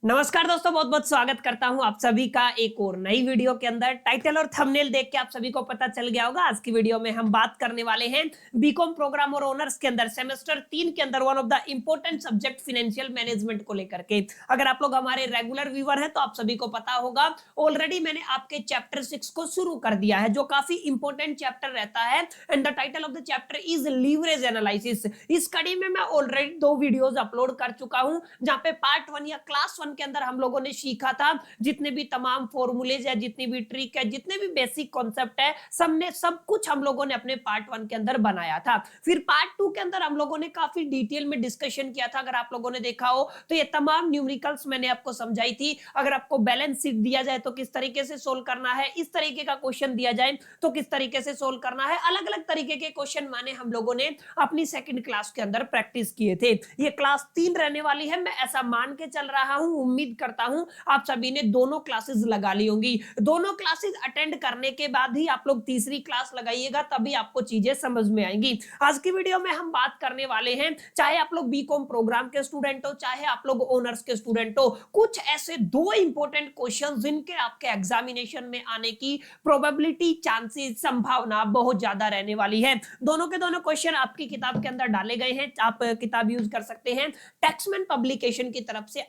नमस्कार दोस्तों, बहुत बहुत स्वागत करता हूं आप सभी का एक और नई वीडियो के अंदर। टाइटल और थंबनेल देख के आप सभी को पता चल गया होगा। आज की वीडियो में हम बात करने वाले हैं बीकॉम प्रोग्राम और ऑनर्स के अंदर सेमेस्टर 3 के अंदर one of the important subject financial management को लेकर के। अगर आप लोग हमारे रेगुलर व्यूअर हैं तो आप सभी को पता होगा, ऑलरेडी मैंने आपके चैप्टर 6 को शुरू कर दिया है, जो काफी इंपॉर्टेंट चैप्टर रहता है। And the title of the chapter is leverage analysis. इस कड़ी में मैं ऑलरेडी 2 वीडियोस अपलोड कर चुका हूं, जहां पे पार्ट 1 या क्लास 1 के अंदर हम लोगों ने सीखा था जितने भी तमाम फॉर्मूलेज है, जितनी भी ट्रिक है, जितने भी बेसिक कॉन्सेप्ट है, सब कुछ हम लोगों ने अपने पार्ट 1 के अंदर बनाया था। फिर पार्ट 2 के अंदर हम लोगों ने काफी डिटेल में डिस्कशन किया था। अगर आप लोगों ने देखा हो तो ये तमाम न्यूमेरिकल्स मैंने आपको समझाई थी। अगर आपको बैलेंस शीट दिया जाए तो किस तरीके से सोल्व करना है, इस तरीके का क्वेश्चन दिया जाए तो किस तरीके से सोल्व करना है, अलग अलग तरीके के क्वेश्चन माने हम लोगों ने अपनी सेकंड क्लास के अंदर प्रैक्टिस किए थे। ये क्लास 3 रहने वाली है, मैं ऐसा मान के चल रहा हूं। उम्मीद करता हूं आप सभी ने दोनों क्लासेस लगा ली होंगी। दोनों क्लासेस अटेंड करने के बाद ही आप लोग तीसरी क्लास लगाइएगा, तभी आपको चीजें समझ में आएंगी। आज की वीडियो में हम बात करने वाले हैं, चाहे आप लोग बीकॉम प्रोग्राम के स्टूडेंट हो, चाहे आप लोग ऑनर्स के स्टूडेंट हो, कुछ ऐसे 2 इंपॉर्टेंट क्वेश्चन जिनके आपके एग्जामिनेशन में आने की प्रोबेबिलिटी, चांसेस, संभावना बहुत ज्यादा रहने वाली है। दोनों के दोनों क्वेश्चन आपकी किताब के अंदर डाले गए हैं, आप किताब यूज कर सकते हैं। टेक्समैन पब्लिकेशन की तरफ से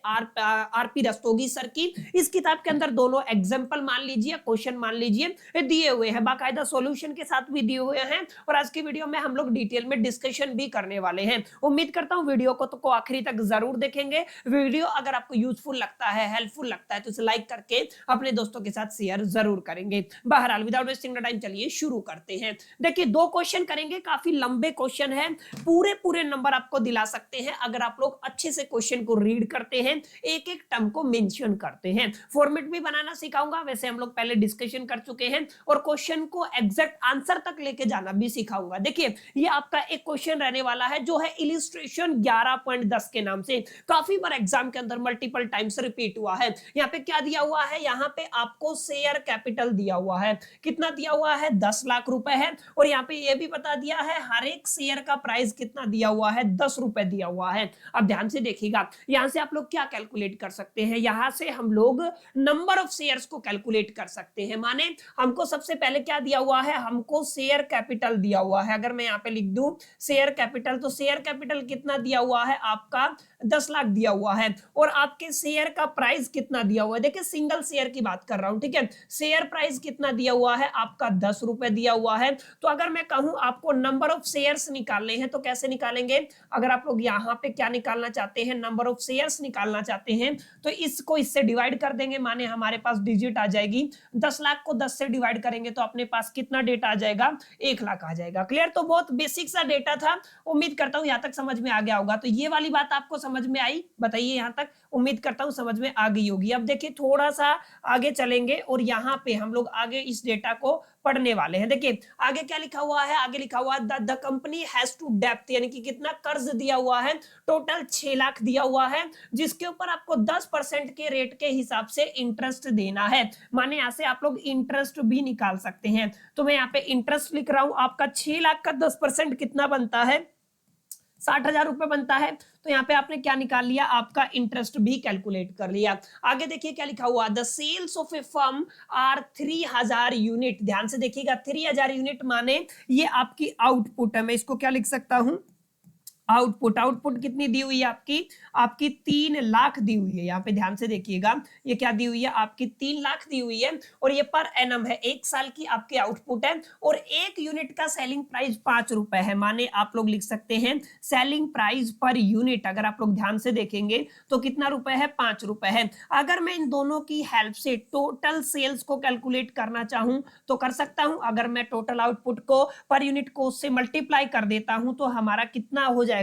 आरपी रस्तोगी सर की इस किताब के अंदर दोनों एग्जांपल मान लीजिए, क्वेश्चन मान लीजिए दिए हुए हैं, बाकायदा सॉल्यूशन के साथ भी दिए हुए हैं। और आज की वीडियो में हम लोग डिटेल में डिस्कशन भी करने वाले हैं। उम्मीद करता हूं वीडियो को आखिरी तक जरूर देखेंगे। वीडियो अगर आपको यूजफुल लगता है, हेल्पफुल लगता है तो इसे लाइक करके अपने दोस्तों के साथ शेयर जरूर करेंगे। बहरहाल विदाउट वेस्टिंग द टाइम चलिए शुरू करते हैं। देखिए 2 क्वेश्चन करेंगे, काफी लंबे क्वेश्चन है, पूरे पूरे नंबर आपको दिला सकते हैं अगर आप लोग अच्छे से क्वेश्चन को रीड करते हैं, एक एक टर्म को मेंशन करते हैं। फॉर्मेट भी बनाना सिखाऊंगा, वैसे हम लोग पहले डिस्कशन कर चुके हैं, और क्वेश्चन को एग्जैक्ट आंसर तक लेके जाना भी सिखाऊंगा। देखिए ये आपका एक क्वेश्चन रहने वाला है जो है इलिस्ट्रेशन 11.10 के नाम से, काफी बार एग्जाम के अंदर मल्टीपल टाइम्स रिपीट हुआ है। यहाँ पे क्या दिया हुआ है, यहाँ पे आपको शेयर कैपिटल दिया हुआ है, कितना दिया हुआ है, 10 लाख रुपए है। और यहाँ पे ये भी बता दिया है हर एक शेयर का प्राइस कितना दिया हुआ है, 10 रुपए दिया हुआ है। अब ध्यान से देखिएगा, यहां से आप लोग क्या कैलकुलेट कर सकते हैं, यहां से हम लोग नंबर ऑफ शेयर्स को कैलकुलेट कर सकते हैं। माने हमको सबसे पहले क्या दिया हुआ है, हमको शेयर कैपिटल दिया हुआ है। अगर मैं यहाँ पे लिख दूं शेयर कैपिटल, तो शेयर कैपिटल कितना दिया हुआ है आपका, 10 लाख दिया हुआ है। और आपके शेयर का प्राइस कितना दिया हुआ है, देखिए सिंगल शेयर की बात कर रहा हूं, ठीक है। शेयर प्राइस कितना दिया हुआ है आपका, 10 रुपए दिया हुआ है। तो अगर मैं कहूं आपको नंबर ऑफ शेयर्स निकालने हैं तो कैसे निकालेंगे, अगर आप लोग यहाँ पे क्या निकालना चाहते हैं, नंबर ऑफ शेयर्स निकालना चाहते हैं, तो इसको इससे डिवाइड कर देंगे। माने हमारे पास डिजिट आ जाएगी, 10 लाख को 10 से डिवाइड करेंगे तो अपने पास कितना डेटा आ जाएगा, 1 लाख आ जाएगा। क्लियर, तो बहुत बेसिक सा डेटा था, उम्मीद करता हूं यहां तक समझ में आ गया होगा। तो ये वाली बात आपको समझ में आई, बताइए यहां तक, उम्मीद करता हूं समझ में आ गई होगी। अब देखिए थोड़ा सा आगे चलेंगे और यहाँ पे हम लोग आगे इस डेटा को पढ़ने वाले हैं। देखिए आगे क्या लिखा हुआ है, आगे लिखा हुआ है the company has to depth, यानी कि कितना कर्ज दिया हुआ है, टोटल 6 लाख दिया हुआ है, जिसके ऊपर आपको 10% के रेट के हिसाब से इंटरेस्ट देना है। माने यहाँ से आप लोग इंटरेस्ट भी निकाल सकते हैं। तो मैं यहाँ पे इंटरेस्ट लिख रहा हूं, आपका 6 लाख का 10% कितना बनता है, 60,000 रुपए बनता है। तो यहाँ पे आपने क्या निकाल लिया, आपका इंटरेस्ट भी कैलकुलेट कर लिया। आगे देखिए क्या लिखा हुआ, the sales of a firm are 3000 unit. ध्यान से देखिएगा, 3000 यूनिट माने ये आपकी आउटपुट है। मैं इसको क्या लिख सकता हूं, आउटपुट। आउटपुट कितनी दी हुई है आपकी, आपकी 3 लाख दी हुई है। यहाँ पे ध्यान से देखिएगा, ये क्या दी हुई है आपकी, 3 लाख दी हुई है। और ये पर एनम है, 1 साल की आपकी आउटपुट है। और 1 यूनिट का सेलिंग प्राइस 5 रुपए है। माने आप लोग लिख सकते हैं सेलिंग प्राइस पर यूनिट, अगर आप लोग ध्यान से देखेंगे तो कितना रुपए है, 5 रुपए है। अगर मैं इन दोनों की हेल्प से टोटल सेल्स को कैलकुलेट करना चाहूं तो कर सकता हूं। अगर मैं टोटल आउटपुट को पर यूनिट कॉस्ट से मल्टीप्लाई कर देता हूं तो हमारा कितना हो जाएगा,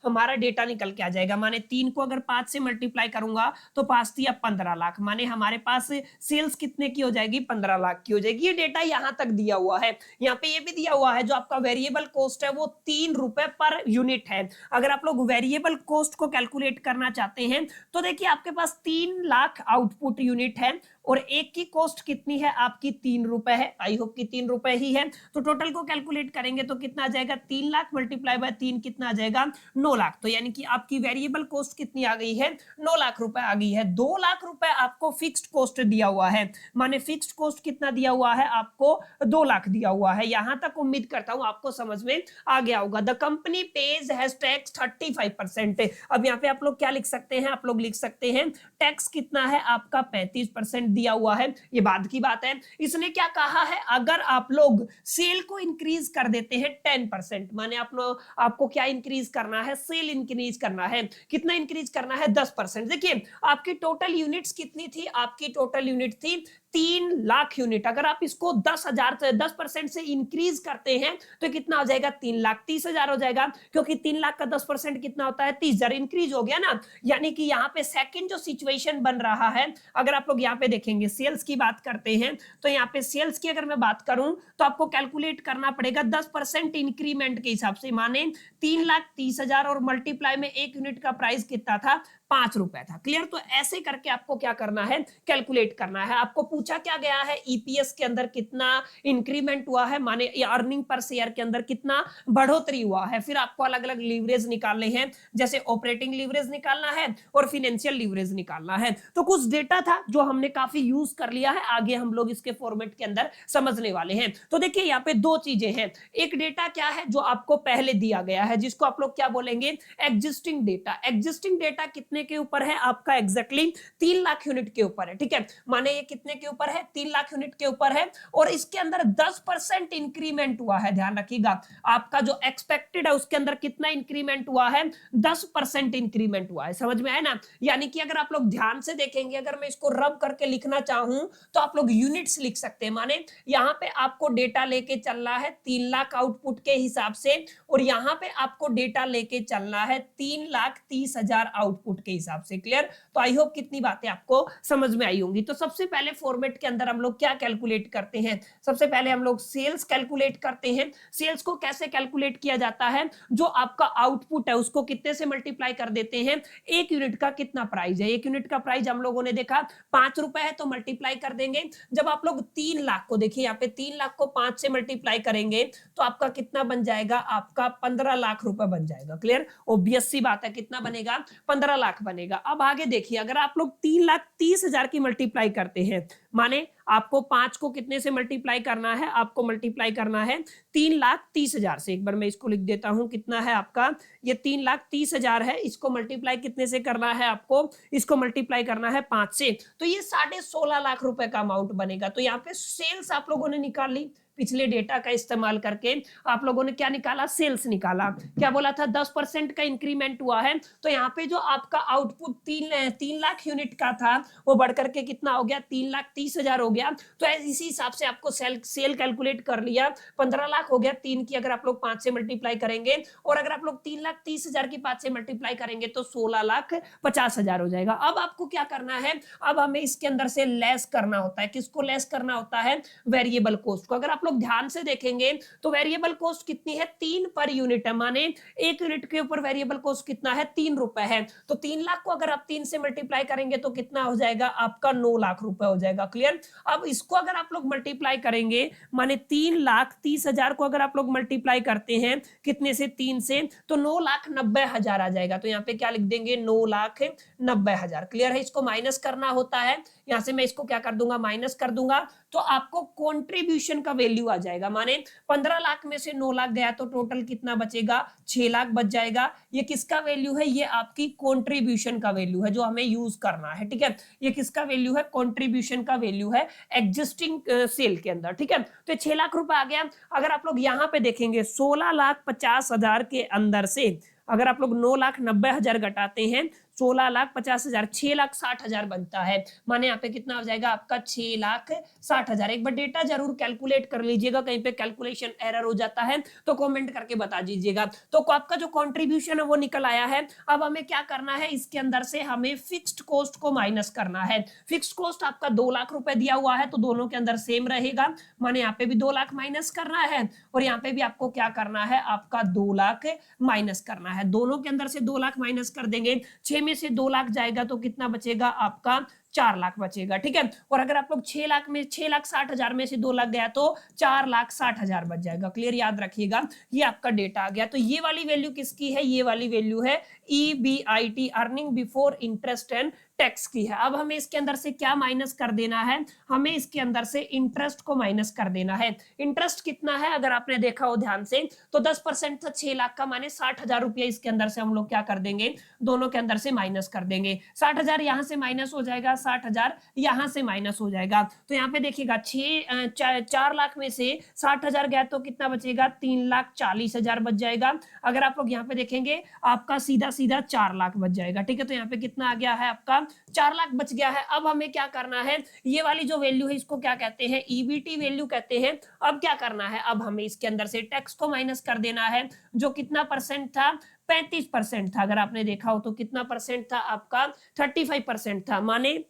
हमारा डेटा निकल के आ जाएगा। माने 3 को अगर 5 से मल्टीप्लाई करूंगा तो 5 दिया 15 लाख, माने हमारे पास सेल्स कितने की हो जाएगी, 15 लाख की हो जाएगी। ये डेटा यहां तक दिया हुआ है। यहाँ पे ये भी दिया हुआ है जो आपका वेरिएबल कॉस्ट है वो 3 रुपए पर यूनिट है। अगर आप लोग वेरिएबल कॉस्ट को कैलकुलेट करना चाहते हैं तो देखिए आपके पास 3 लाख आउटपुट यूनिट है और एक की कॉस्ट कितनी है आपकी 3 रुपए है, आई होप कि 3 रुपए ही है। तो टोटल को कैलकुलेट करेंगे तो कितना आ जाएगा, 3 लाख मल्टीप्लाई बाय 3 कितना आ जाएगा, 9 लाख। तो यानी कि आपकी वेरिएबल कॉस्ट कितनी आ गई है, 9 लाख रुपए आ गई है। 2 लाख रुपए आपको फिक्स्ड कॉस्ट दिया हुआ है, माने फिक्स्ड कॉस्ट कितना दिया हुआ है आपको, 2 लाख दिया हुआ है। यहां तक उम्मीद करता हूं आपको समझ में आ गया होगा। The company page has tax 35%। अब यहाँ पे आप लोग क्या लिख सकते हैं, आप लोग लिख सकते हैं टैक्स कितना है आपका 35% दिया हुआ है। ये बाद की बात है। इसने क्या कहा है, अगर आप लोग सेल को इंक्रीज कर देते हैं 10%, माने आपको क्या इंक्रीज करना है, सेल इंक्रीज करना है। कितना इंक्रीज करना है, 10%। देखिए आपकी टोटल यूनिट्स कितनी थी, आपकी टोटल यूनिट थी 3 लाख यूनिट। अगर आप इसको 10,000 से 10% से इंक्रीज करते हैं तो कितना हो जाएगा, 3,30,000 हो जाएगा, क्योंकि 3 लाख का 10% कितना होता है, 30,000 इंक्रीज हो गया ना। यानी कि यहाँ पे सेकंड जो सिचुएशन बन रहा है, अगर आप लोग यहाँ पे देखेंगे सेल्स की बात करते हैं, तो यहाँ पे सेल्स की अगर मैं बात करूं तो आपको कैलकुलेट करना पड़ेगा 10% इंक्रीमेंट के हिसाब से, माने 3,30,000 और मल्टीप्लाई में एक यूनिट का प्राइस कितना था, 5 रुपए था। क्लियर। तो ऐसे करके आपको क्या करना है, कैलकुलेट करना है। आपको पूछा क्या गया है, ईपीएस के अंदर कितना इंक्रीमेंट हुआ है, माने अर्निंग पर शेयर के अंदर कितना बढ़ोतरी हुआ है। फिर आपको अलग अलग लीवरेज निकालने हैं, जैसे ऑपरेटिंग लीवरेज निकालना है और फाइनेंशियल लीवरेज निकालना है। तो कुछ डेटा था जो हमने काफी यूज कर लिया है, आगे हम लोग इसके फॉर्मेट के अंदर समझने वाले हैं। तो देखिए यहाँ पे दो चीजें हैं। एक डेटा क्या है जो आपको पहले दिया गया है, जिसको आप लोग क्या बोलेंगे, एग्जिस्टिंग डेटा। एग्जिस्टिंग डेटा कितने के ऊपर है आपका, एग्जैक्टली 3 लाख यूनिट के ऊपर है। ठीक है, माने ये कितने के ऊपर है, 3 लाख यूनिट के ऊपर है, और इसके अंदर 10% इंक्रीमेंट हुआ है। ध्यान रखिएगा, आपका जो एक्सपेक्टेड है उसके अंदर कितना इंक्रीमेंट हुआ है, 10% इंक्रीमेंट हुआ है। समझ में आया ना। यानी कि अगर आप लोग ध्यान से देखेंगे, अगर मैं इसको रब करके लिखना चाहूं तो आप लोग यूनिट्स लिख सकते हैं। माने यहां पे आपको डेटा लेके चलना है 3 लाख आउटपुट के हिसाब से, और यहां पे आपको डेटा लेके चलना है 3,30,000 आउटपुट के हिसाब से। क्लियर। तो आई होप कितनी बातें आपको समझ में आई होंगी। तो सबसे पहले फॉर्मेट के अंदर हम लोग क्या कैलकुलेट करते हैं, सबसे पहले हम लोग सेल्स कैलकुलेट करते हैं। सेल्स को कैसे कैलकुलेट किया जाता है, जो आपका आउटपुट है उसको कितने से मल्टीप्लाई कर देते हैं, एक यूनिट का कितना प्राइस है। एक यूनिट का प्राइस हम लोगों ने देखा 5 रुपए है, तो मल्टीप्लाई कर देंगे। जब आप लोग 3 लाख को देखिए, यहाँ पे 3 लाख को 5 से मल्टीप्लाई करेंगे तो आपका कितना बन जाएगा, आपका 15 लाख रुपए बन जाएगा। क्लियर। ऑब्वियस सी बात है, कितना बनेगा, 15 लाख बनेगा। अब आगे देखिए, अगर आप लोग 3,30,000 की मल्टीप्लाई करते हैं, माने आपको 5 को कितने से मल्टीप्लाई करना है, आपको मल्टीप्लाई करना है 3,30,000 से। एक बार मैं इसको लिख देता हूं, कितना है आपका, ये 3,30,000 है, इसको मल्टीप्लाई कितने से करना है आपको, इसको मल्टीप्लाई करना है 5 से, तो ये 16.5 लाख रुपए का अमाउंट बनेगा। तो यहाँ पे सेल्स आप लोगों ने निकाल ली, पिछले डेटा का इस्तेमाल करके आप लोगों ने क्या निकाला, सेल्स निकाला। क्या बोला था, 10% का इंक्रीमेंट हुआ है, तो यहाँ पे जो आपका आउटपुट 3 लाख यूनिट का था वो बढ़कर के कितना हो गया, 3,30,000 हो गया। तो इसी हिसाब से आपको सेल कैलकुलेट कर लिया, 15 लाख हो गया 3 की, अगर आप लोग 5 से मल्टीप्लाई करेंगे, और अगर आप लोग 3,30,000 की 5 से मल्टीप्लाई करेंगे तो 16,50,000 हो जाएगा। अब आपको क्या करना है, अब हमें इसके अंदर से लेस करना होता है। किसको लेस करना होता है, वेरिएबल कॉस्ट को। अगर आप लोग ध्यान से देखेंगे तो वेरिएबल कॉस्ट कितनी है, 3 पर यूनिट है, माने एक यूनिट के ऊपर वेरिएबल कॉस्ट कितना है, 3 रुपए है। तो 3 लाख को अगर आप 3 से मल्टीप्लाई करेंगे तो कितना हो जाएगा, आपका 9 लाख रुपए हो जाएगा। क्लियर। अब इसको अगर आप लोग मल्टीप्लाई करेंगे, माने 3,30,000 को अगर आप लोग मल्टीप्लाई करते हैं कितने से, 3 से, तो 9,90,000 आ जाएगा। तो यहाँ पे क्या लिख देंगे, 9,90,000। क्लियर है। इसको माइनस करना होता है, यहां से मैं इसको क्या कर दूंगा, माइनस कर दूंगा, तो आपको कॉन्ट्रीब्यूशन का वैल्यू आ जाएगा। माने 15 लाख में से 9 लाख गया तो टोटल कितना बचेगा, 6 लाख बच जाएगा। ये किसका वैल्यू है, ये आपकी कॉन्ट्रीब्यूशन का वैल्यू है जो हमें यूज करना है। ठीक है, ये किसका वैल्यू है, कॉन्ट्रीब्यूशन का वैल्यू है एग्जिस्टिंग सेल के अंदर। ठीक है, तो 6 लाख रुपए आ गया। अगर आप लोग यहाँ पे देखेंगे 16,50,000 के अंदर से अगर आप लोग 9,90,000 घटाते हैं 16,50,000, 6,60,000 बनता है। माने यहाँ पे कितना हो जाएगा आपका, 6,60,000। एक बार डेटा जरूर कैलकुलेट कर लीजिएगा, कहीं पे कैलकुलेशन एरर हो जाता है तो कमेंट करके बता दीजिएगा। तो आपका जो कंट्रीब्यूशन है वो निकल आया है। अब हमें क्या करना है, इसके अंदर से हमें फिक्स्ड कॉस्ट को माइनस करना है। फिक्स्ड कॉस्ट आपका 2 लाख रुपए दिया हुआ है, तो दोनों के अंदर सेम रहेगा। माने यहाँ पे भी 2 लाख माइनस करना है, और यहाँ पे भी आपको क्या करना है, आपका 2 लाख माइनस करना है। दोनों के अंदर से 2 लाख माइनस कर देंगे, 6 में से 2 लाख जाएगा तो कितना बचेगा आपका 4 लाख बचेगा, ठीक है। और अगर आप लोग 6,60,000 में से 2 लाख गया तो 4,60,000 बच जाएगा। क्लियर, याद रखिएगा, ये आपका डेटा आ गया। तो ये वाली वैल्यू किसकी है, ये वाली वैल्यू है EBIT, earning before interest and tax की है। अब हमें इसके अंदर से क्या माइनस कर देना है, हमें इसके अंदर से इंटरेस्ट को माइनस कर देना है। इंटरेस्ट कितना है, अगर आपने देखा हो ध्यान से तो 10% था 6 लाख का, माने 60,000 रुपया इसके अंदर से हम लोग क्या कर देंगे, दोनों के अंदर से माइनस कर देंगे। 60,000 यहां से माइनस हो जाएगा, 60,000 यहां से माइनस हो जाएगा। तो यहाँ पे देखिएगा 4 लाख में से 60,000 गया तो कितना बचेगा, 3,40,000 बच जाएगा। अगर आप लोग यहाँ पे देखेंगे आपका सीधा सीधा 4 लाख बच जाएगा, ठीक है। तो यहाँ पे कितना आ गया है आपका 4 लाख बच गया है। अब हमें क्या करना है, ये वाली जो वैल्यू है इसको क्या कहते हैं, EBT वैल्यू कहते हैं। अब क्या करना है, अब हमें इसके अंदर से टैक्स को माइनस कर देना है, जो कितना परसेंट था, 35% था। अगर आपने देखा हो तो कितना परसेंट था आपका, 35% था। माने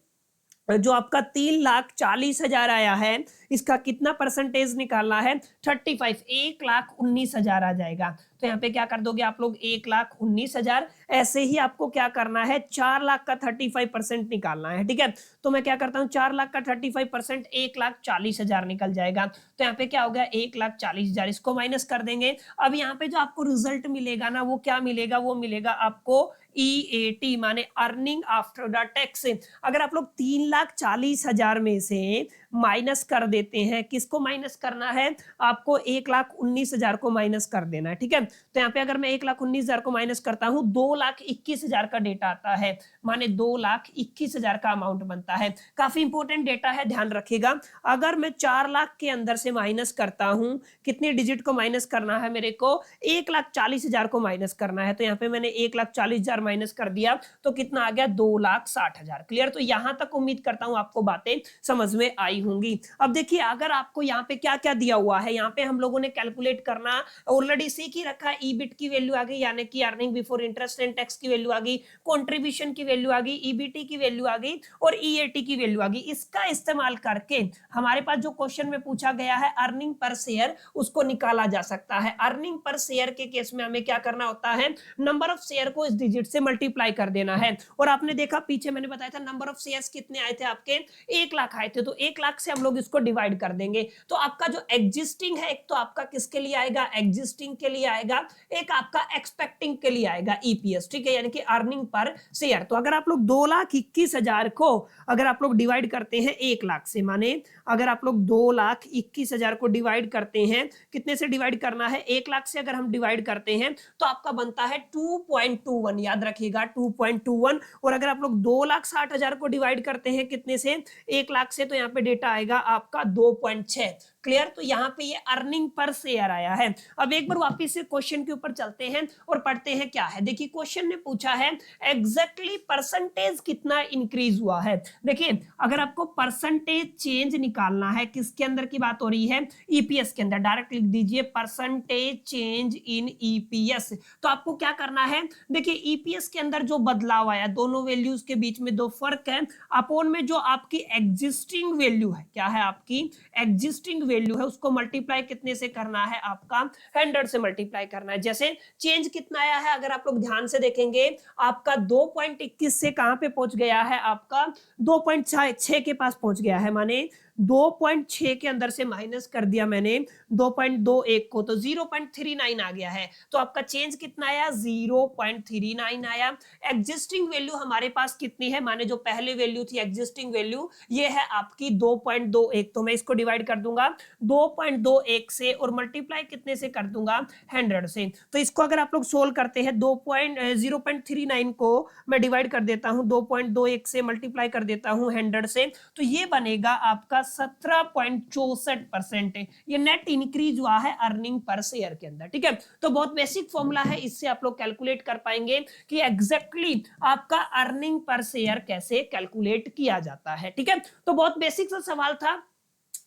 जो आपका 3,40,000 आया है, इसका कितना परसेंटेज निकालना है, 35, 1,19,000 आ जाएगा। तो यहाँ पे क्या कर दोगे आप लोग, 1,19,000। ऐसे ही आपको क्या करना है, 4 लाख का 35% निकालना है, ठीक है। तो मैं क्या करता हूँ, 4 लाख का 35% 1,40,000 निकल जाएगा। तो यहाँ पे क्या हो गया, 1,40,000, इसको माइनस कर देंगे। अब यहाँ पे जो आपको रिजल्ट मिलेगा ना, वो क्या मिलेगा, वो मिलेगा आपको EAT, माने अर्निंग आफ्टर द टैक्स। अगर आप लोग 3,40,000 में से माइनस कर देते हैं, किसको माइनस करना है, आपको 1,19,000 को माइनस कर देना है, ठीक है। तो यहाँ पे अगर मैं 1,19,000 को माइनस करता हूं, 2,21,000 का डेटा आता है, माने 2,21,000 का अमाउंट बनता है। काफी इंपॉर्टेंट डेटा है, ध्यान रखिएगा। अगर मैं 4 लाख के अंदर से माइनस करता हूं, कितने डिजिट को माइनस करना है मेरे को, 1,40,000 को माइनस करना है। तो यहाँ पे मैंने 1,40,000 माइनस कर दिया तो कितना आ गया, 2,60,000। क्लियर, तो यहां तक उम्मीद करता हूं आपको बातें समझ में आई होंगी। अब देखिए, अगर आपको यहाँ पे क्या क्या दिया हुआ है, यहाँ पे हम लोगों ने कैलकुलेट करना ऑलरेडी सीख ही रखा है। EBIT की वैल्यू आ गई, यानी कि earning before interest and tax की वैल्यू आ गई, कंट्रीब्यूशन की वैल्यू आ गई, EBT की वैल्यू आ गई और EAT की वैल्यू आ गई। इसका इस्तेमाल करके हमारे पास जो क्वेश्चन में पूछा गया है अर्निंग पर शेयर, उसको निकाला जा सकता है। अर्निंग पर शेयर के केस में हमें क्या करना होता है, नंबर ऑफ शेयर को इस डिजिट से मल्टीप्लाई कर देना है। और आपने देखा पीछे मैंने बताया था नंबर ऑफ शेयर्स कितने आए थे आपके, 1 लाख आए थे। तो 1 लाख से हम लोग इसको डिवाइड कर देंगे। तो आपका जो एग्जिस्टिंग है, एक तो आपका किसके लिए आएगा, एग्जिस्टिंग के लिए आएगा, एक आपका एक्सपेक्टिंग के लिए आएगा EPS, ठीक है, यानी कि अर्निंग पर शेयर। तो अगर आप लोग 2,21,000 को अगर आप लोग डिवाइड करते हैं 1 लाख से, माने अगर आप लोग 2,21,000 को डिवाइड करते हैं, कितने से डिवाइड करना है, 1 लाख से अगर हम डिवाइड करते हैं तो आपका बनता है 2.21, याद रखिएगा 2.21। और अगर आप लोग 2,60,000 को डिवाइड करते हैं कितने से, 1 लाख से, तो यहाँ पे डेटा आएगा आपका 2.6। क्लियर, तो यहाँ पे ये अर्निंग पर शेयर आया है। अब एक बार वापिस से क्वेश्चन के ऊपर चलते हैं और पढ़ते हैं क्या है। देखिए क्वेश्चन ने पूछा है एग्जैक्टली परसेंटेज कितना इंक्रीज हुआ है। देखिए अगर आपको परसेंटेज चेंज निकालना है, किसके अंदर की बात हो रही है, EPS के अंदर, डायरेक्ट लिख दीजिए परसेंटेज चेंज इन EPS। तो आपको क्या करना है, देखिए EPS के अंदर जो बदलाव आया, दोनों वैल्यूज के बीच में दो फर्क है, अपोन में जो आपकी एग्जिस्टिंग वैल्यू है, क्या है आपकी एग्जिस्टिंग वैल्यू है, उसको मल्टीप्लाई कितने से करना है, आपका 100 से मल्टीप्लाई करना है। जैसे चेंज कितना आया है, अगर आप लोग ध्यान से देखेंगे, आपका 2.21 से कहां पे पहुंच गया है, आपका 2.6 के पास पहुंच गया है। माने 2.6 के अंदर से माइनस कर दिया मैंने 2.21 को, तो 0.39 आ गया है। तो आपका चेंज कितना आया, 0.39 आया। एग्जिस्टिंग वैल्यू हमारे पास कितनी है, माने जो पहले वैल्यू थी एग्जिस्टिंग वैल्यू, ये है आपकी 2.21। तो मैं इसको डिवाइड कर दूंगा 2.21 से और मल्टीप्लाई कितने से कर दूंगा, 100 से। तो इसको अगर आप लोग सोल्व करते हैं, 0.39 को मैं डिवाइड कर देता हूं 2.21 से, मल्टीप्लाई कर देता हूं 100 से, तो ये बनेगा आपका 17.64%। ये नेट इंक्रीज हुआ है अर्निंग पर शेयर के अंदर, ठीक है। तो बहुत बेसिक फॉर्मूला है, इससे आप लोग कैलकुलेट कर पाएंगे कि एग्जैक्टली आपका अर्निंग पर शेयर कैसे कैलकुलेट किया जाता है, ठीक है। तो बहुत बेसिक सा सवाल था,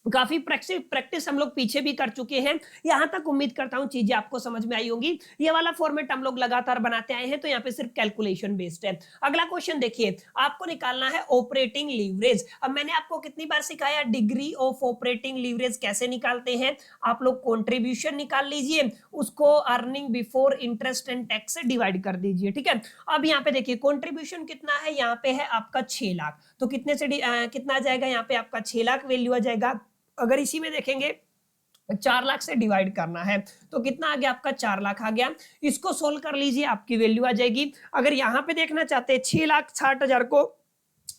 काफी प्रैक्टिस हम लोग पीछे भी कर चुके हैं। यहां तक उम्मीद करता हूं चीजें आपको समझ में आई होंगी। ये वाला फॉर्मेट हम लोग लगातार बनाते आए हैं, तो यहाँ पे सिर्फ कैलकुलेशन बेस्ड है। अगला क्वेश्चन देखिए, आपको निकालना है ऑपरेटिंग लीवरेज। अब मैंने आपको कितनी बार सिखाया डिग्री ऑफ ऑपरेटिंग लीवरेज कैसे निकालते हैं। आप लोग कॉन्ट्रीब्यूशन निकाल लीजिए, उसको earning before interest and tax से डिवाइड कर दीजिए, ठीक है। अब यहाँ पे देखिए कॉन्ट्रीब्यूशन कितना है, यहाँ पे है आपका 6 लाख, तो कितने से कितना आ जाएगा, यहाँ पे आपका 6 लाख वैल्यू आ जाएगा। अगर इसी में देखेंगे 4 लाख से डिवाइड करना है तो कितना आ गया आपका 4 लाख आ गया। इसको सोल्व कर लीजिए, आपकी वैल्यू आ जाएगी। अगर यहां पे देखना चाहते हैं 6,60,000 को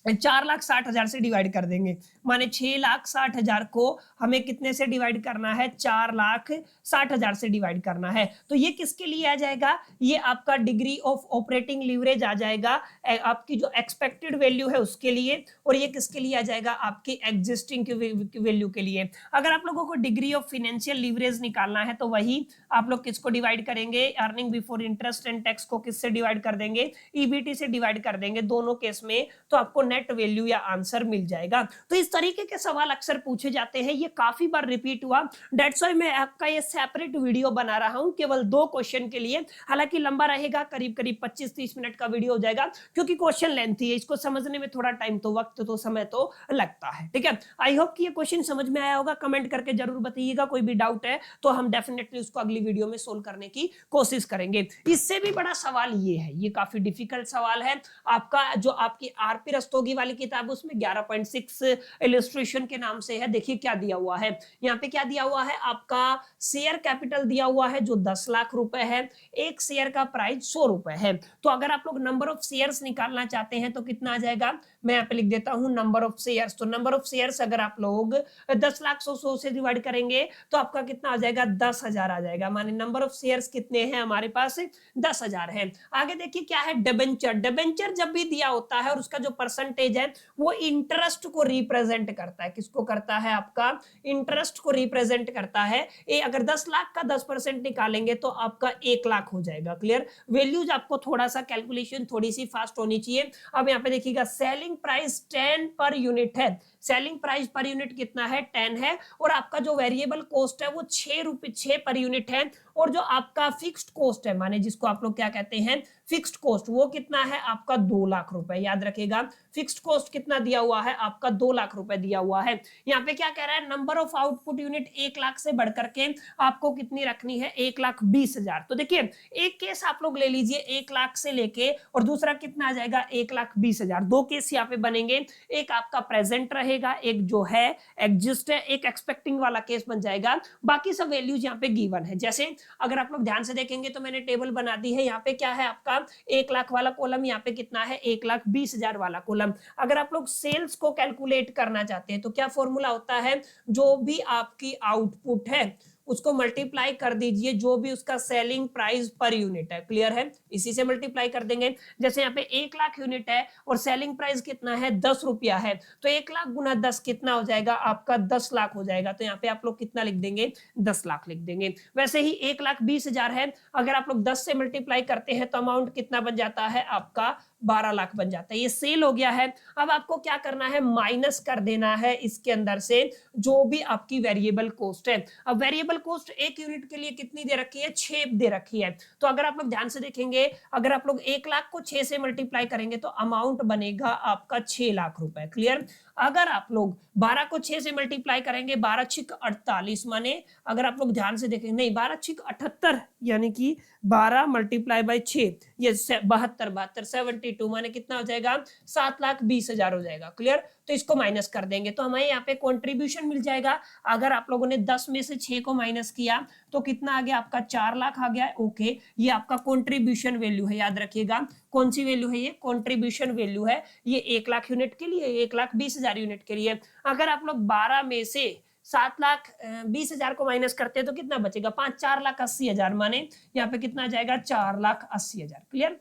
4,60,000 से डिवाइड कर देंगे, माने 6,60,000 को हमें कितने से डिवाइड करना है, 4,60,000 से डिवाइड करना है। तो ये किसके लिए आ जाएगा, ये आपका डिग्री ऑफ ऑपरेटिंग लीवरेज आ जाएगा, आपकी जो एक्सपेक्टेड वैल्यू है उसके लिए, और ये किसके लिए आ जाएगा, आपकी एग्जिस्टिंग की वैल्यू के लिए। अगर आप लोगों को डिग्री ऑफ फाइनेंशियल लीवरेज निकालना है तो वही आप लोग किसको डिवाइड करेंगे, earning before interest and tax को किससे डिवाइड कर देंगे, ईबीटी से डिवाइड कर देंगे दोनों केस में, तो आपको नेट वैल्यू या आंसर मिल जाएगा। तो इस तरीके के सवाल अक्सर पूछे जाते हैं, ये काफी बार रिपीट हुआ, दैट्स व्हाई मैं आपका ये सेपरेट वीडियो बना रहा हूं केवल 2 क्वेश्चन के लिए। हालांकि लंबा रहेगा, करीब करीब 25-30 मिनट का वीडियो हो जाएगा, क्योंकि क्वेश्चन लेंथी है, इसको समझने में थोड़ा टाइम तो वक्त तो समय तो लगता है, ठीक है। आई होप कि ये क्वेश्चन समझ में आया होगा, कमेंट करके जरूर बताइएगा, कोई भी डाउट है तो हम डेफिनेटली उसको अगली वीडियो में सोल्व करने की कोशिश करेंगे। इससे भी बड़ा सवाल ये है, ये काफी डिफिकल्ट सवाल है आपका, जो आपकी आरपी रस्तोगी वाली किताब उसमें 11.6 इलस्ट्रेशन के नाम से है। देखिए क्या दिया हुआ है, यहाँ पे क्या दिया हुआ है, आपका शेयर कैपिटल दिया हुआ है जो 10 लाख रुपए है, एक शेयर का प्राइस 100 रुपए है। तो अगर आप लोग नंबर ऑफ शेयर्स निकालना चाहते हैं तो कितना आ जाएगा, मैं यहाँ पे लिख देता हूं नंबर ऑफ शेयर्स। तो नंबर ऑफ शेयर्स अगर आप लोग 10 लाख 100 से डिवाइड करेंगे तो आपका कितना आ जाएगा, 10,000 आ जाएगा। माने नंबर ऑफ शेयर्स कितने हैं हमारे पास, 10,000 है। आगे देखिए क्या है, डिबेंचर। डिबेंचर जब भी दिया होता है और उसका जो परसेंटेज है वो इंटरेस्ट को रिप्रेजेंट करता है, किसको करता है, आपका इंटरेस्ट को रिप्रेजेंट करता है। ये अगर 10 लाख का 10% निकालेंगे तो आपका 1 लाख हो जाएगा। क्लियर, वैल्यूज आपको थोड़ा सा कैलकुलेशन थोड़ी सी फास्ट होनी चाहिए। अब यहाँ पे देखिएगा सेलिंग प्राइस 10 पर यूनिट है, सेलिंग प्राइस पर यूनिट कितना है, 10 है, और आपका जो वेरिएबल कॉस्ट है वो 6 पर यूनिट है, और जो आपका फिक्स्ड कॉस्ट है, माने जिसको आप लोग क्या कहते हैं फिक्स्ड कॉस्ट, वो कितना है आपका 2 लाख रुपए। याद रखिएगा फिक्स्ड कॉस्ट कितना दिया हुआ है आपका, 2 लाख रुपए दिया हुआ है। यहाँ पे क्या कह रहा है, number of output unit 1 lakh से बढ़कर के आपको कितनी रखनी है, 1,20,000। तो देखिए एक केस आप लोग ले लीजिए 1 लाख से लेके, और दूसरा कितना आ जाएगा 1,20,000। 2 केस यहाँ पे बनेंगे, एक आपका प्रेजेंट रहेगा, एक जो है एग्जिस्ट है, एक एक्सपेक्टिंग वाला केस बन जाएगा। बाकी सब वैल्यूज यहाँ पे गिवन है। जैसे अगर आप लोग ध्यान से देखेंगे तो मैंने टेबल बना दी है, यहाँ पे क्या है आपका 1 लाख वाला कॉलम, यहाँ पे कितना है 1,20,000 वाला कॉलम। अगर आप लोग सेल्स को कैलकुलेट करना चाहते हैं तो क्या फॉर्मूला होता है, जो भी आपकी आउटपुट है उसको मल्टीप्लाई कर दीजिए जो भी उसका सेलिंग प्राइस पर यूनिट है। क्लियर है, इसी से मल्टीप्लाई कर देंगे। जैसे यहाँ पे 1 लाख यूनिट है और सेलिंग प्राइस कितना है, 10 रुपया है, तो 1 लाख गुना 10 कितना हो जाएगा आपका, 10 लाख हो जाएगा। तो यहाँ पे आप लोग कितना लिख देंगे, 10 लाख लिख देंगे। वैसे ही 1,20,000 है, अगर आप लोग 10 से मल्टीप्लाई करते हैं तो अमाउंट कितना बन जाता है आपका, 12 लाख बन जाता है। ये सेल हो गया है। अब आपको क्या करना है, माइनस कर देना है इसके अंदर से जो भी आपकी वेरिएबल कॉस्ट है। अब वेरिएबल कॉस्ट एक यूनिट के लिए कितनी दे रखी है, 6 दे रखी है। तो अगर आप लोग ध्यान से देखेंगे, अगर आप लोग 1 लाख को 6 से मल्टीप्लाई करेंगे तो अमाउंट बनेगा आपका 6 लाख रुपए। क्लियर, अगर आप लोग 12 को 6 से मल्टीप्लाई करेंगे, 12 छिक 48, माने अगर आप लोग ध्यान से देखेंगे, नहीं 12 छिक 78, यानी कि 12 मल्टीप्लाई बाई 6, ये 72 72, माने कितना हो जाएगा, 7,20,000 हो जाएगा। क्लियर, तो इसको माइनस कर देंगे तो हमें यहाँ पे कंट्रीब्यूशन मिल जाएगा। अगर आप लोगों ने 10 में से 6 को माइनस किया तो कितना आ गया आपका, 4 लाख आ गया। ओके, ये आपका कंट्रीब्यूशन वैल्यू है, याद रखिएगा कौन सी वैल्यू है, ये कंट्रीब्यूशन वैल्यू है। ये 1 लाख यूनिट के लिए, 1,20,000 यूनिट के लिए। अगर आप लोग 12 में से 7,20,000 को माइनस करते हैं तो कितना बचेगा, 4,80,000, माने यहाँ पे कितना जाएगा, 4,80,000। क्लियर,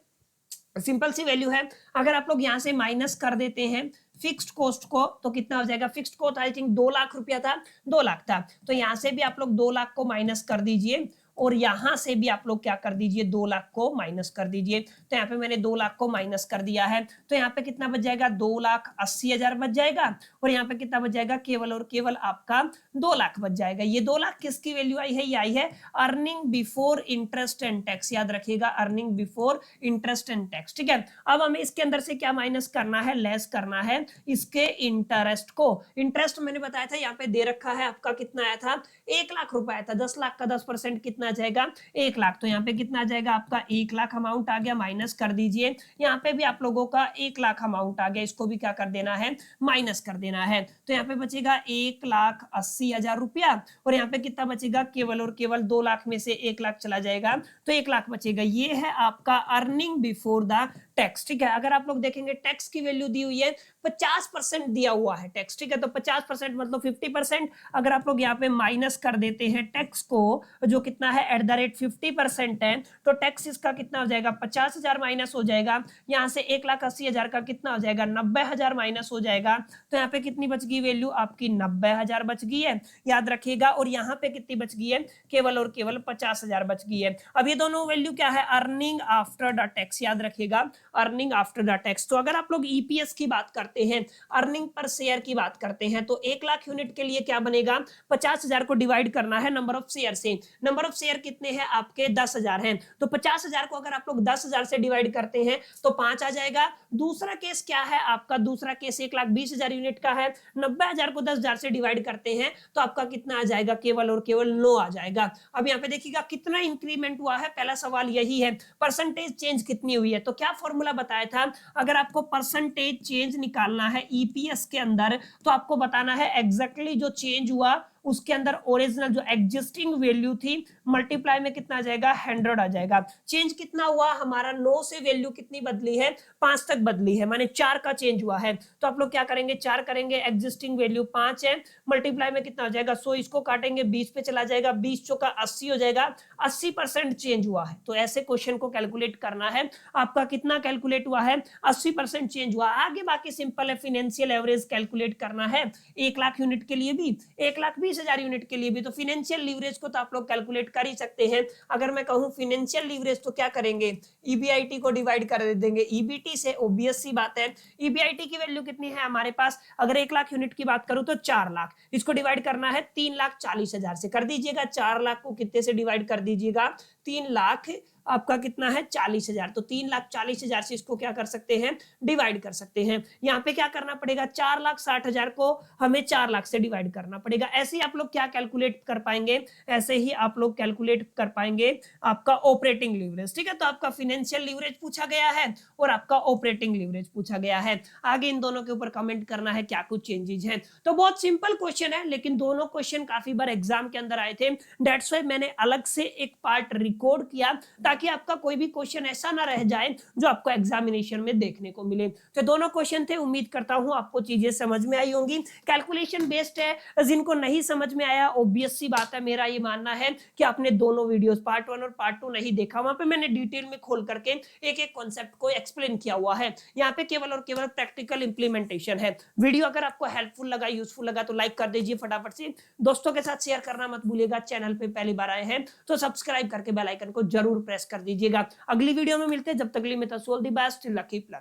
सिंपल सी वैल्यू है। अगर आप लोग यहाँ से माइनस कर देते हैं फिक्स्ड कॉस्ट को तो कितना हो जाएगा, fixed cost I think 2 lakh रुपया था, 2 लाख था, तो यहाँ से भी आप लोग 2 लाख को माइनस कर दीजिए और यहां से भी आप लोग क्या कर दीजिए 2 लाख को माइनस कर दीजिए। तो यहाँ पे मैंने 2 लाख को माइनस कर दिया है, तो यहाँ पे कितना बच जाएगा 2,80,000 बच जाएगा, और यहाँ पे कितना बच जाएगा केवल और केवल आपका 2 लाख बच जाएगा। ये 2 लाख किसकी वैल्यू आई है, ये आई है earning before interest and tax, याद रखिएगा earning before interest and tax. ठीक है, अब हमें इसके अंदर से क्या माइनस करना है, लेस करना है इसके इंटरेस्ट को। इंटरेस्ट मैंने बताया था यहाँ पे दे रखा है आपका कितना आया था 1 लाख रुपए आया था, 10 लाख का 10% कितना आ जाएगा 1 लाख, तो यहाँ पे कितना आ जाएगा आपका 1 लाख अमाउंट आ गया, माइनस कर दीजिए। यहाँ पे भी आप लोगों का 1 लाख अमाउंट आ गया, इसको भी क्या कर देना है माइनस कर देना है। तो यहाँ पे बचेगा 1,80,000 रुपया, और यहाँ पे कितना बचेगा केवल और केवल 2 लाख में से 1 लाख चला जाएगा, तो 1 लाख बचेगा। ये है आपका अर्निंग बिफोर द टैक्स। ठीक है, अगर आप लोग देखेंगे टैक्स की वैल्यू दी हुई है 50% दिया हुआ है टैक्स। ठीक है, तो 50% मतलब 50%, अगर आप लोग यहाँ पे माइनस कर देते हैं टैक्स को, जो कितना है @50% है, तो टैक्स इसका कितना हो जाएगा 50,000 माइनस हो जाएगा, यहाँ से 1,80,000 का कितना हो जाएगा 90,000 माइनस हो जाएगा, तो यहाँ पे कितनी बच गई वैल्यू आपकी 90,000 बच गई है, याद रखिएगा। और यहाँ पे कितनी बच गई है केवल और केवल 50,000 बच गई है। अब ये दोनों वैल्यू क्या है अर्निंग आफ्टर द टैक्स, याद रखिएगा अर्निंग आफ्टर द टैक्स। तो अगर आप लोग ईपीएस की बात करते हैं, अर्निंग पर शेयर की बात करते हैं, तो 1 लाख यूनिट के लिए क्या बनेगा 50,000 को डिवाइड करना है नंबर ऑफ शेयर से। नंबर ऑफ शेयर कितने हैं आपके 10,000 हैं, तो 50,000 को अगर आप लोग 10,000 से डिवाइड करते हैं तो 5 आ जाएगा। दूसरा केस क्या है आपका, दूसरा केस 1,20,000 यूनिट का है, 90,000 को 10,000 से डिवाइड करते हैं तो आपका कितना आ जाएगा केवल और केवल 9 आ जाएगा। अब यहाँ पे देखिएगा कितना इंक्रीमेंट हुआ है, पहला सवाल यही है परसेंटेज चेंज कितनी हुई है। तो क्या फॉर्मूला बताया था, अगर आपको परसेंटेज चेंज निकालना है ईपीएस के अंदर, तो आपको बताना है एग्जैक्टली जो चेंज हुआ उसके अंदर ओरिजिनल जो एग्जिस्टिंग वैल्यू थी मल्टीप्लाई में कितना आ जाएगा 100 आ जाएगा। चेंज कितना हुआ हमारा 9 से वैल्यू कितनी बदली है 5 तक बदली है, माने 4 का चेंज हुआ है। तो आप लोग क्या करेंगे 4 करेंगे, एग्जिस्टिंग वैल्यू 5 है, मल्टीप्लाई में कितना हो जाएगा 100, इसको काटेंगे 20 पे चला जाएगा, 20 चौका 80 हो जाएगा, 80% चेंज हुआ है। तो ऐसे क्वेश्चन को कैलकुलेट करना है, आपका कितना कैलकुलेट हुआ है 80% चेंज हुआ। आगे बाकी सिंपल है, फाइनेंशियल एवरेज कैलकुलेट करना है 1 लाख यूनिट के लिए भी, 1,20,000 यूनिट के लिए भी। तो फाइनेंशियल लीवरेज को तो आप लोग कैलकुलेट कर ही सकते हैं। अगर मैं कहूं फाइनेंशियल लीवरेज तो क्या करेंगे ईबीआईटी को डिवाइड कर देंगे ईबीटी से, ऑब्वियस सी बात है। ईबीआईटी की वैल्यू कितनी है हमारे पास, अगर 1 लाख यूनिट की बात करूं तो 4 लाख, इसको डिवाइड करना है 3,40,000 से, कर दीजिएगा 4 लाख को कितने से डिवाइड कर दीजिएगा 3 लाख आपका कितना है 40,000, तो 3,40,000 से इसको क्या कर सकते हैं डिवाइड कर सकते हैं। यहाँ पे क्या करना पड़ेगा 4,60,000 को हमें 4 लाख से डिवाइड करना पड़ेगा। ऐसे ही आप लोग क्या कैलकुलेट कर पाएंगे, ऐसे ही आप लोग कैलकुलेट कर पाएंगे आपका ऑपरेटिंग लीवरेज। ठीक है, तो आपका फाइनेंशियल लीवरेज पूछा गया है और आपका ऑपरेटिंग लीवरेज पूछा गया है। आगे इन दोनों के ऊपर कमेंट करना है क्या कुछ चेंजेस हैं। तो बहुत सिंपल क्वेश्चन है, लेकिन दोनों क्वेश्चन काफी बार एग्जाम के अंदर आए थे, दैट्स व्हाई मैंने अलग से एक पार्ट रिकॉर्ड किया ताकि आपका कोई भी क्वेश्चन ऐसा ना रह जाए जो आपको एग्जामिनेशन में देखने को मिले। तो दोनों क्वेश्चन थे, उम्मीद करता हूं आपको चीजें समझ में आई होंगी। कैलकुलेशन बेस्ड है, जिनको नहीं समझ में आया ऑब्वियस सी बात है, मेरा ये मानना है कि आपने दोनों वीडियोस पार्ट 1 और पार्ट 2 नहीं देखा, वहां पे मैंने डिटेल में खोल करके एक एक कॉन्सेप्ट को एक्सप्लेन किया हुआ है। यहाँ पे केवल और केवल प्रैक्टिकल इंप्लीमेंटेशन है। वीडियो अगर आपको हेल्पफुल लगा, यूजफुल लगा तो लाइक कर दीजिए फटाफट से, दोस्तों के साथ शेयर करना मत भूलिएगा। चैनल पे पहली बार आए हैं तो सब्सक्राइब करके बेल आइकन को जरूर प्रेस कर दीजिएगा। अगली वीडियो में मिलते हैं, जब तक के लिए मैं सोल दी बेस्ट, लकी प्लर।